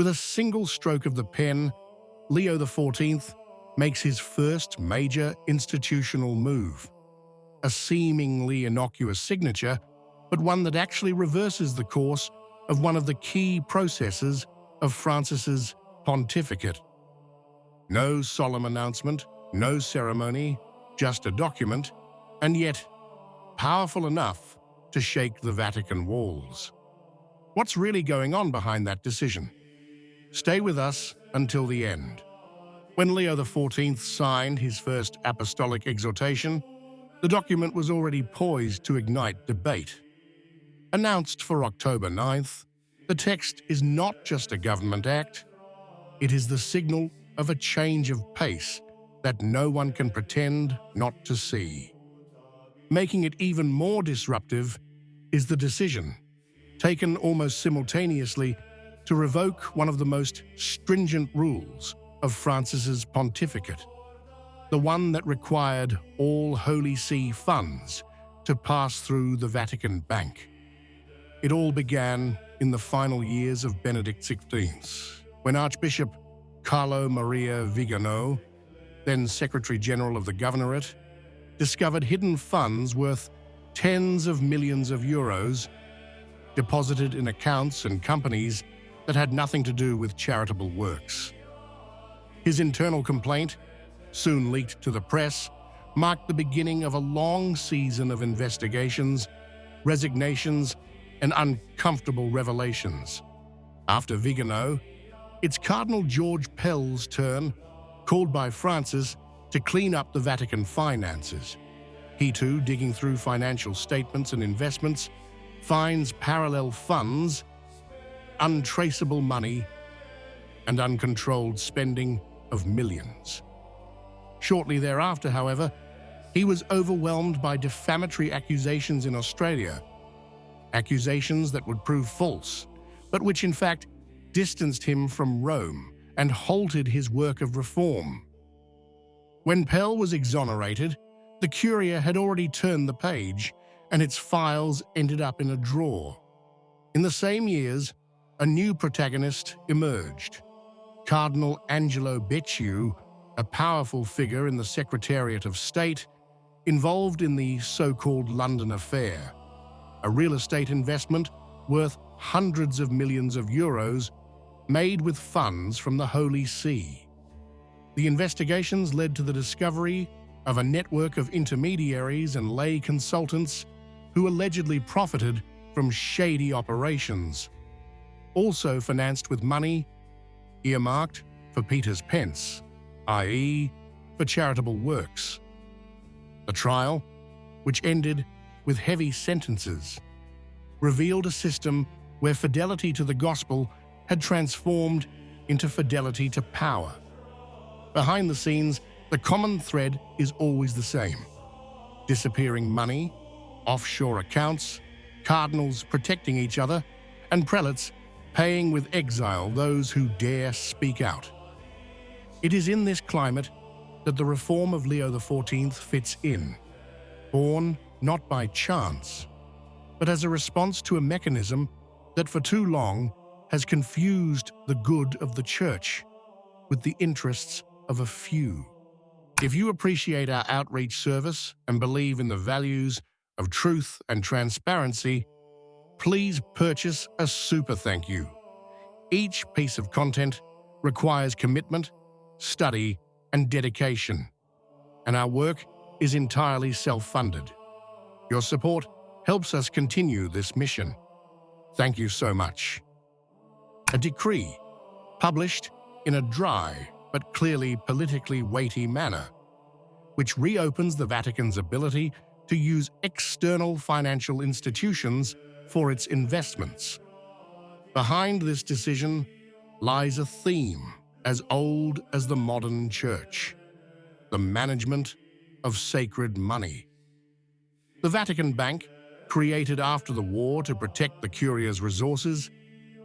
With a single stroke of the pen, Leo XIV makes his first major institutional move. A seemingly innocuous signature, but one that actually reverses the course of one of the key processes of Francis's pontificate. No solemn announcement, no ceremony, just a document, and yet powerful enough to shake the Vatican walls. What's really going on behind that decision? Stay with us until the end. When Leo XIV signed his first apostolic exhortation, the document was already poised to ignite debate. Announced for October 9th, the text is not just a government act, it is the signal of a change of pace that no one can pretend not to see. Making it even more disruptive is the decision, taken almost simultaneously, to revoke one of the most stringent rules of Francis's pontificate, the one that required all Holy See funds to pass through the Vatican Bank. It all began in the final years of Benedict XVI, when Archbishop Carlo Maria Vigano, then Secretary General of the Governorate, discovered hidden funds worth tens of millions of euros deposited in accounts and companies that had nothing to do with charitable works. His internal complaint, soon leaked to the press, marked the beginning of a long season of investigations, resignations, and uncomfortable revelations. After Vigano, it's Cardinal George Pell's turn, called by Francis to clean up the Vatican finances. He too, digging through financial statements and investments, finds parallel funds, untraceable money, and uncontrolled spending of millions. Shortly thereafter, however, he was overwhelmed by defamatory accusations in Australia, accusations that would prove false, but which in fact distanced him from Rome and halted his work of reform. When Pell was exonerated, the Curia had already turned the page, and its files ended up in a drawer. In the same years, a new protagonist emerged. Cardinal Angelo Becciu, a powerful figure in the Secretariat of State, involved in the so-called London affair, a real estate investment worth hundreds of millions of euros made with funds from the Holy See. The investigations led to the discovery of a network of intermediaries and lay consultants who allegedly profited from shady operations, also financed with money earmarked for Peter's pence, i.e., for charitable works. The trial, which ended with heavy sentences, revealed a system where fidelity to the gospel had transformed into fidelity to power. Behind the scenes, the common thread is always the same: disappearing money, offshore accounts, cardinals protecting each other, and prelates paying with exile those who dare speak out. It is in this climate that the reform of Leo XIV fits in, born not by chance, but as a response to a mechanism that for too long has confused the good of the Church with the interests of a few. If you appreciate our outreach service and believe in the values of truth and transparency, please purchase a super thank you. Each piece of content requires commitment, study, and dedication, and our work is entirely self-funded. Your support helps us continue this mission. Thank you so much. A decree, published in a dry but clearly politically weighty manner, which reopens the Vatican's ability to use external financial institutions for its investments. Behind this decision lies a theme as old as the modern Church: the management of sacred money. The Vatican Bank, created after the war to protect the Curia's resources,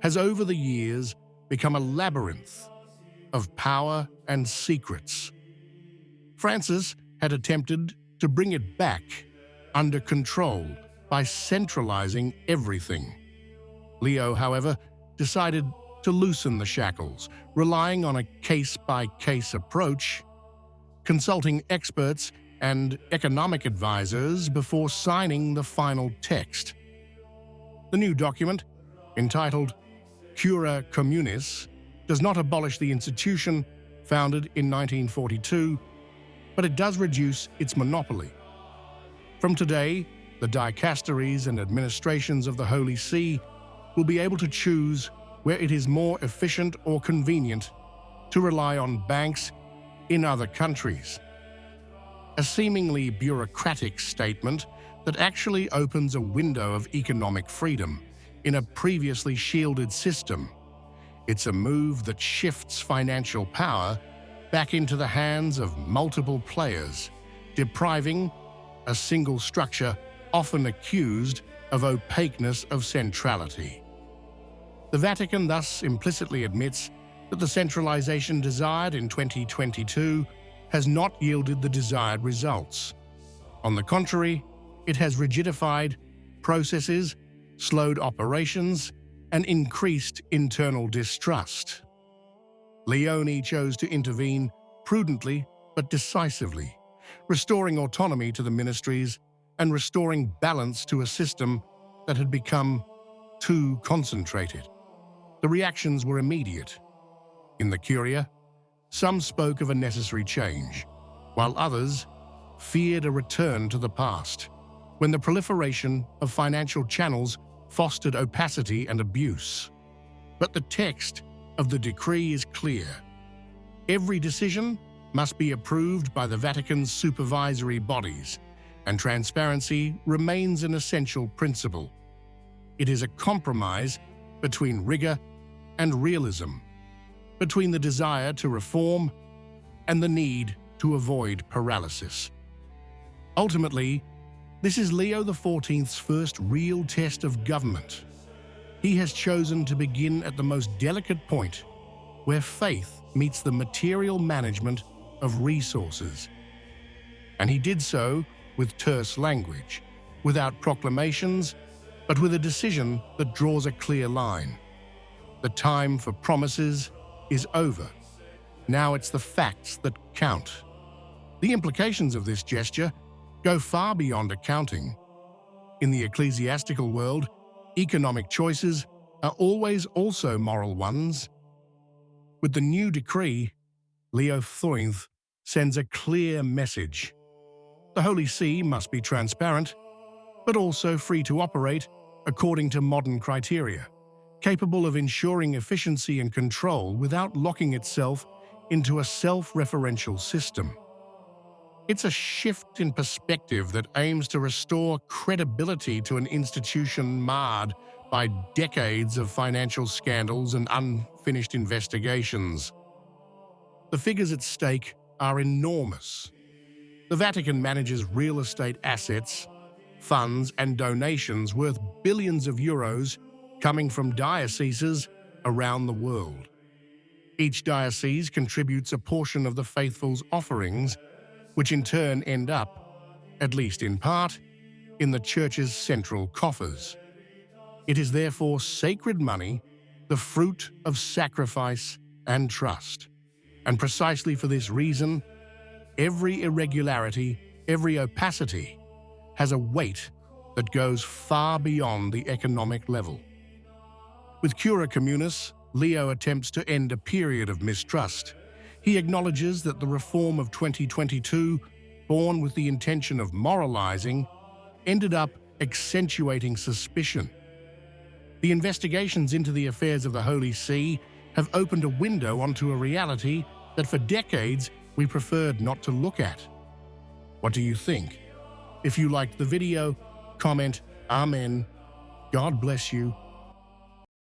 has over the years become a labyrinth of power and secrets. Francis had attempted to bring it back under control by centralizing everything. Leo, however, decided to loosen the shackles, relying on a case-by-case approach, consulting experts and economic advisors before signing the final text. The new document, entitled Cura Communis, does not abolish the institution founded in 1942, but it does reduce its monopoly. From today, the dicasteries and administrations of the Holy See will be able to choose where it is more efficient or convenient to rely on banks in other countries. A seemingly bureaucratic statement that actually opens a window of economic freedom in a previously shielded system. It's a move that shifts financial power back into the hands of multiple players, depriving a single structure often accused of opaqueness of centrality. The Vatican thus implicitly admits that the centralization desired in 2022 has not yielded the desired results. On the contrary, it has rigidified processes, slowed operations, and increased internal distrust. Leone chose to intervene prudently but decisively, restoring autonomy to the ministries and restoring balance to a system that had become too concentrated. The reactions were immediate. In the Curia, some spoke of a necessary change, while others feared a return to the past, when the proliferation of financial channels fostered opacity and abuse. But the text of the decree is clear. Every decision must be approved by the Vatican's supervisory bodies, and transparency remains an essential principle. It is a compromise between rigor and realism, between the desire to reform and the need to avoid paralysis. Ultimately, this is Leo XIV's first real test of government. He has chosen to begin at the most delicate point, where faith meets the material management of resources. And he did so with terse language, without proclamations, but with a decision that draws a clear line. The time for promises is over. Now it's the facts that count. The implications of this gesture go far beyond accounting. In the ecclesiastical world, economic choices are always also moral ones. With the new decree, Leo XIV sends a clear message. The Holy See must be transparent, but also free to operate according to modern criteria, capable of ensuring efficiency and control without locking itself into a self-referential system. It's a shift in perspective that aims to restore credibility to an institution marred by decades of financial scandals and unfinished investigations. The figures at stake are enormous. The Vatican manages real estate assets, funds and donations worth billions of euros coming from dioceses around the world. Each diocese contributes a portion of the faithful's offerings, which in turn end up, at least in part, in the Church's central coffers. It is therefore sacred money, the fruit of sacrifice and trust. And precisely for this reason, every irregularity, every opacity, has a weight that goes far beyond the economic level. With Cura Communis, Leo attempts to end a period of mistrust. He acknowledges that the reform of 2022, born with the intention of moralizing, ended up accentuating suspicion. The investigations into the affairs of the Holy See have opened a window onto a reality that for decades we preferred not to look at. What do you think? If you liked the video, comment Amen. God bless you.